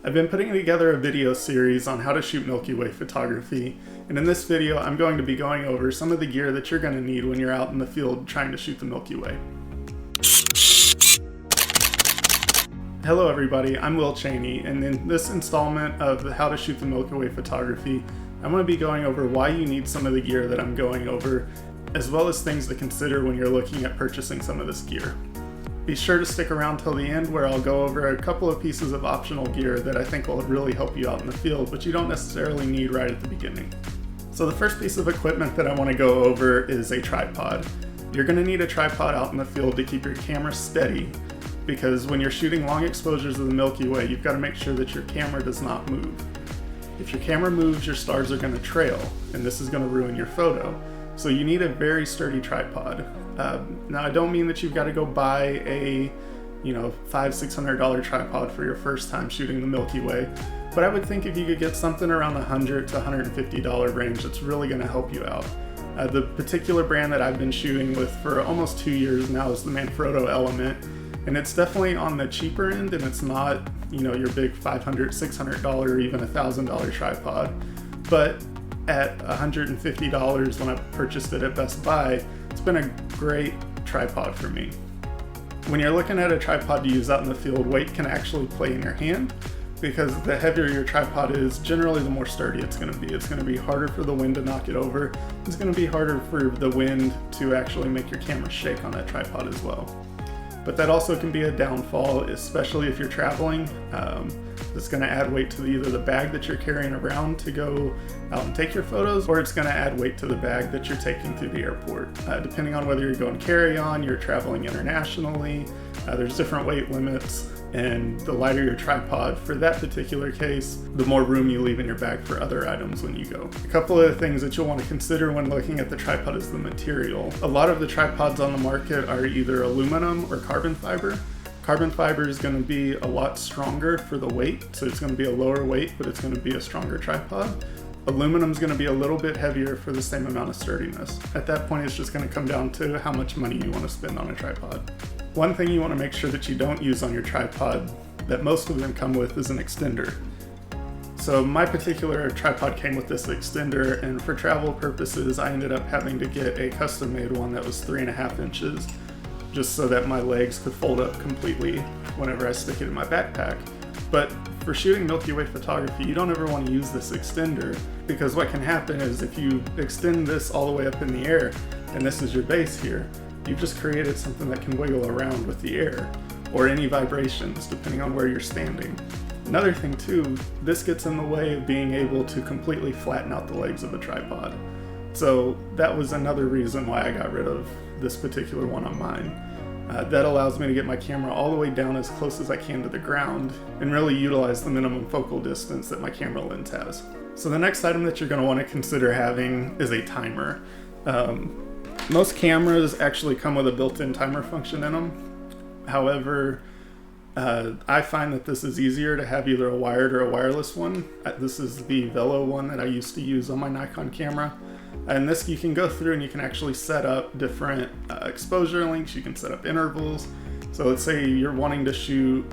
I've been putting together a video series on how to shoot Milky Way photography, and in this video I'm going to be going over some of the gear that you're going to need when you're out in the field trying to shoot the Milky Way. Hello everybody, I'm Will Cheney, and in this installment of the How to Shoot the Milky Way photography, I'm going to be going over why you need some of the gear that I'm going over, as well as things to consider when you're looking at purchasing some of this gear. Be sure to stick around till the end where I'll go over a couple of pieces of optional gear that I think will really help you out in the field, but you don't necessarily need right at the beginning. So the first piece of equipment that I want to go over is a tripod. You're going to need a tripod out in the field to keep your camera steady, because when you're shooting long exposures of the Milky Way, you've got to make sure that your camera does not move. If your camera moves, your stars are going to trail, and this is going to ruin your photo. So you need a very sturdy tripod. Now I don't mean that you've got to go buy a $500-600 tripod for your first time shooting the Milky Way, but I would think if you could get something around the $100 to $150 range, that's really going to help you out. The particular brand that I've been shooting with for almost 2 years now is the Manfrotto Element, and it's definitely on the cheaper end, and it's not your big $500, $600 or even $1,000 tripod, but at $150 when I purchased it at Best Buy, it's been a great tripod for me. When you're looking at a tripod to use out in the field, weight can actually play in your hand, because the heavier your tripod is, generally the more sturdy it's going to be. It's going to be harder for the wind to knock it over. It's going to be harder for the wind to actually make your camera shake on that tripod as well. But that also can be a downfall, especially if you're traveling. It's going to add weight to either the bag that you're carrying around to go out and take your photos, or it's going to add weight to the bag that you're taking through the airport. Depending on whether you're going carry-on, you're traveling internationally, there's different weight limits, and the lighter your tripod for that particular case, the more room you leave in your bag for other items when you go. A couple of things that you'll want to consider when looking at the tripod is the material. A lot of the tripods on the market are either aluminum or carbon fiber. Carbon fiber is going to be a lot stronger for the weight, so it's going to be a lower weight, but it's going to be a stronger tripod. Aluminum is going to be a little bit heavier for the same amount of sturdiness. At that point, it's just going to come down to how much money you want to spend on a tripod. One thing you want to make sure that you don't use on your tripod, that most of them come with, is an extender. So my particular tripod came with this extender, and for travel purposes, I ended up having to get a custom-made one that was 3.5 inches, just so that my legs could fold up completely whenever I stick it in my backpack. But for shooting Milky Way photography, you don't ever want to use this extender, because what can happen is if you extend this all the way up in the air, and this is your base here, you've just created something that can wiggle around with the air, or any vibrations, depending on where you're standing. Another thing too, this gets in the way of being able to completely flatten out the legs of a tripod. So that was another reason why I got rid of this particular one on mine. That allows me to get my camera all the way down as close as I can to the ground and really utilize the minimum focal distance that my camera lens has. So the next item that you're going to want to consider having is a timer. Most cameras actually come with a built-in timer function in them. However, I find that this is easier to have either a wired or a wireless one. This is the Velo one that I used to use on my Nikon camera. And this, you can go through and you can actually set up different exposure lengths. You can set up intervals. So let's say you're wanting to shoot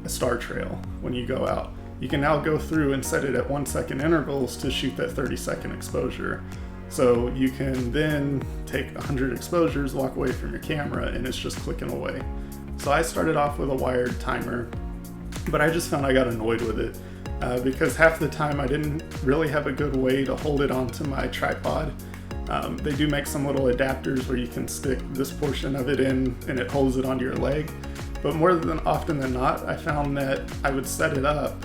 a star trail when you go out. You can now go through and set it at 1-second intervals to shoot that 30-second exposure. So you can then take 100 exposures, walk away from your camera, and it's just clicking away. So I started off with a wired timer, but I just found I got annoyed with it. Because half the time I didn't really have a good way to hold it onto my tripod. They do make some little adapters where you can stick this portion of it in and it holds it onto your leg. But more than often than not, I found that I would set it up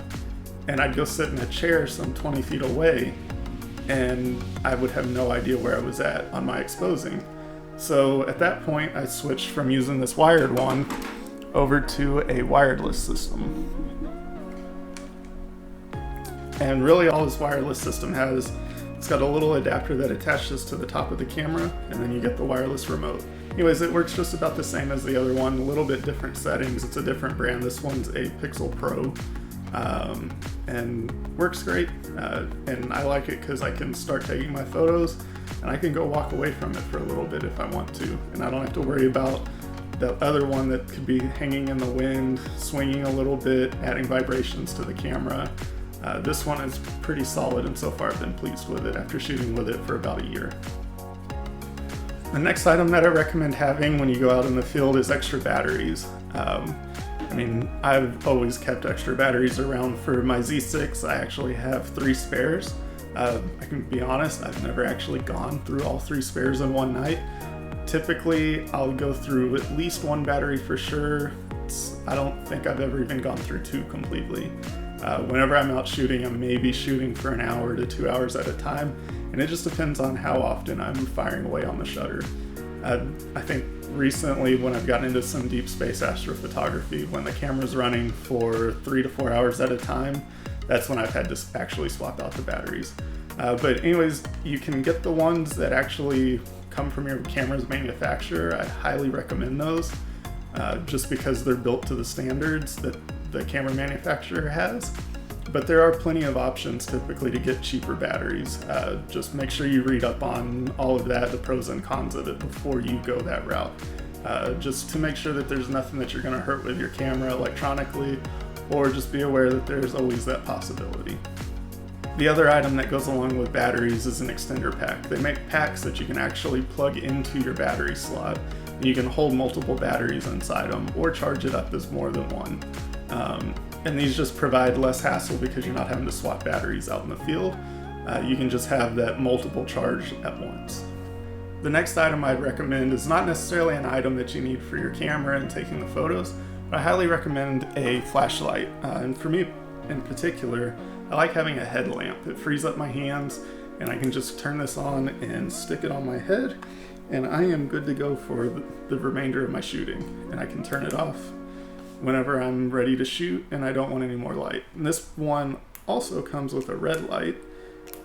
and I'd go sit in a chair some 20 feet away and I would have no idea where I was at on my exposing. So at that point, I switched from using this wired one over to a wireless system. And really all this wireless system has, it's got a little adapter that attaches to the top of the camera, and then you get the wireless remote. Anyways, it works just about the same as the other one, a little bit different settings. It's a different brand. This one's a Pixel Pro, and works great. And I like it because I can start taking my photos, and I can go walk away from it for a little bit if I want to. And I don't have to worry about the other one that could be hanging in the wind, swinging a little bit, adding vibrations to the camera. This one is pretty solid, and so far I've been pleased with it after shooting with it for about a year. The next item that I recommend having when you go out in the field is extra batteries. I've always kept extra batteries around for my Z6. I actually have 3 spares. I can be honest, I've never actually gone through all 3 spares in one night. Typically, I'll go through at least 1 battery for sure. I don't think I've ever even gone through 2 completely. Whenever I'm out shooting, I'm maybe shooting for an hour to 2 hours at a time, and it just depends on how often I'm firing away on the shutter. I think recently when I've gotten into some deep space astrophotography, when the camera's running for 3 to 4 hours at a time, that's when I've had to actually swap out the batteries. But anyways, you can get the ones that actually come from your camera's manufacturer. I highly recommend those, just because they're built to the standards that the camera manufacturer has. But there are plenty of options typically to get cheaper batteries. Just make sure you read up on all of that, the pros and cons of it, before you go that route. Just to make sure that there's nothing that you're going to hurt with your camera electronically, or just be aware that there's always that possibility. The other item that goes along with batteries is an extender pack. They make packs that you can actually plug into your battery slot, and you can hold multiple batteries inside them or charge it up as more than one. And these just provide less hassle because you're not having to swap batteries out in the field. You can just have that multiple charge at once. The next item I'd recommend is not necessarily an item that you need for your camera and taking the photos, but I highly recommend a flashlight. And for me in particular, I like having a headlamp. It frees up my hands, and I can just turn this on and stick it on my head, and I am good to go for the remainder of my shooting. And I can turn it off whenever I'm ready to shoot and I don't want any more light. And this one also comes with a red light,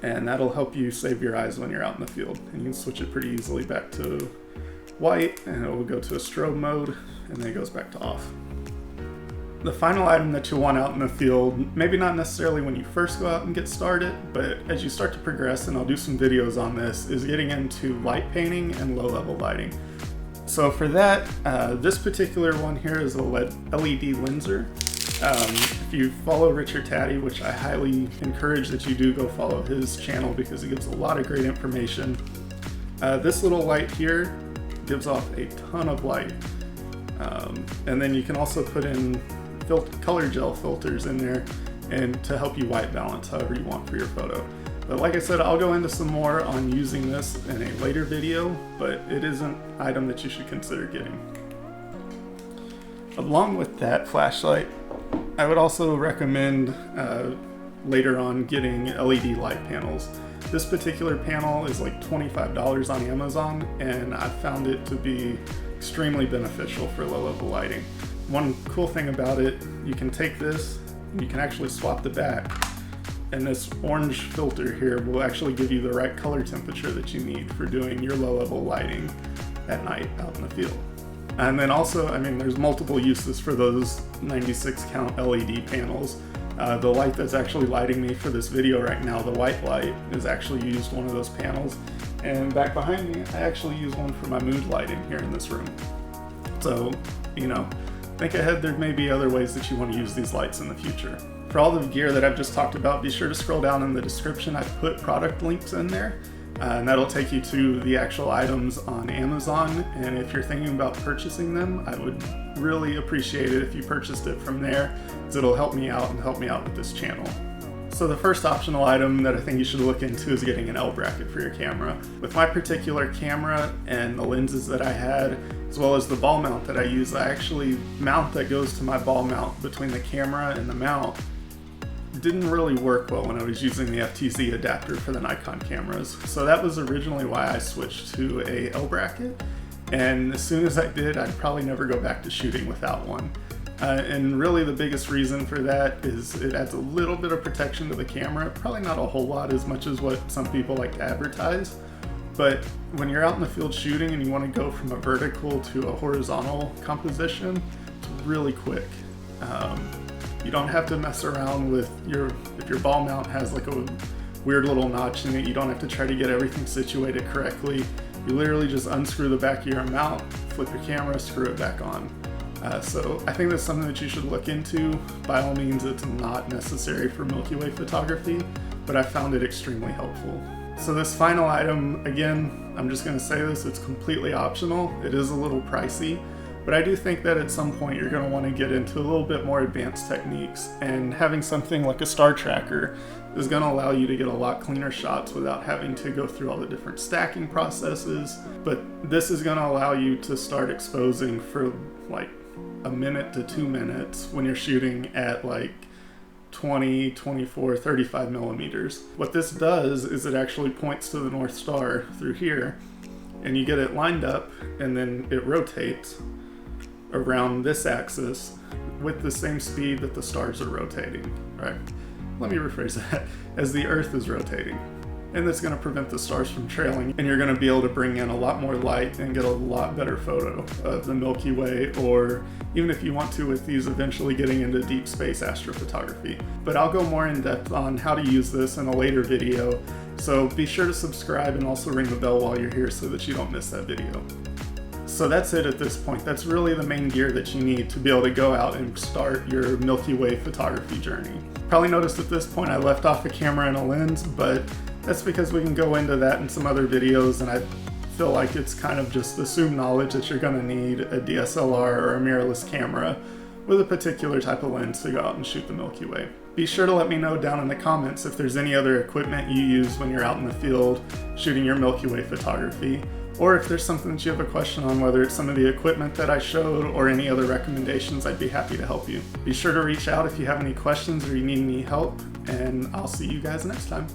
and that'll help you save your eyes when you're out in the field. And you can switch it pretty easily back to white, and it will go to a strobe mode, and then it goes back to off. The final item that you'll want out in the field, maybe not necessarily when you first go out and get started, but as you start to progress, and I'll do some videos on this, is getting into light painting and low-level lighting. So for that, this particular one here is a LED lenser. If you follow Richard Taddy, which I highly encourage that you do, go follow his channel because he gives a lot of great information. This little light here gives off a ton of light. And then you can also put in color gel filters in there and to help you white balance however you want for your photo. But like I said, I'll go into some more on using this in a later video, but it is an item that you should consider getting. Along with that flashlight, I would also recommend later on getting LED light panels. This particular panel is like $25 on Amazon, and I found it to be extremely beneficial for low-level lighting. One cool thing about it, you can take this, and you can actually swap the back, and this orange filter here will actually give you the right color temperature that you need for doing your low-level lighting at night out in the field. And then also, there's multiple uses for those 96 count LED panels. The light that's actually lighting me for this video right now, the white light, is actually used one of those panels. And back behind me, I actually use one for my mood lighting here in this room. So, think ahead, there may be other ways that you want to use these lights in the future. For all the gear that I've just talked about, be sure to scroll down in the description. I've put product links in there, and that'll take you to the actual items on Amazon. And if you're thinking about purchasing them, I would really appreciate it if you purchased it from there, because it'll help me out and help me out with this channel. So the first optional item that I think you should look into is getting an L bracket for your camera. With my particular camera and the lenses that I had, as well as the ball mount that I use, I actually mount that goes to my ball mount between the camera and the mount didn't really work well when I was using the FTZ adapter for the Nikon cameras. So that was originally why I switched to a L bracket, and as soon as I did, I'd probably never go back to shooting without one. And really the biggest reason for that is it adds a little bit of protection to the camera, probably not a whole lot as much as what some people like to advertise. But when you're out in the field shooting and you want to go from a vertical to a horizontal composition, it's really quick. You don't have to mess around with if your ball mount has like a weird little notch in it, you don't have to try to get everything situated correctly. You literally just unscrew the back of your mount, flip your camera, screw it back on. So I think that's something that you should look into. By all means, it's not necessary for Milky Way photography, but I found it extremely helpful. So this final item, again, I'm just gonna say this, it's completely optional. It is a little pricey, but I do think that at some point you're gonna wanna get into a little bit more advanced techniques, and having something like a star tracker is gonna allow you to get a lot cleaner shots without having to go through all the different stacking processes. But this is gonna allow you to start exposing for like a minute to 2 minutes when you're shooting at like 20, 24, 35 millimeters. What this does is it actually points to the North Star through here, and you get it lined up, and then it rotates around this axis with the same speed that the stars are rotating, right? Let me rephrase that, as the Earth is rotating. And that's going to prevent the stars from trailing, and you're going to be able to bring in a lot more light and get a lot better photo of the Milky Way, or even if you want to with these, eventually getting into deep space astrophotography. But I'll go more in depth on how to use this in a later video, so be sure to subscribe and also ring the bell while you're here so that you don't miss that video. So that's it at this point. That's really the main gear that you need to be able to go out and start your Milky Way photography journey. Probably noticed at this point I left off a camera and a lens, but that's because we can go into that in some other videos, and I feel like it's kind of just assumed knowledge that you're gonna need a DSLR or a mirrorless camera with a particular type of lens to go out and shoot the Milky Way. Be sure to let me know down in the comments if there's any other equipment you use when you're out in the field shooting your Milky Way photography, or if there's something that you have a question on, whether it's some of the equipment that I showed or any other recommendations. I'd be happy to help you. Be sure to reach out if you have any questions or you need any help, and I'll see you guys next time.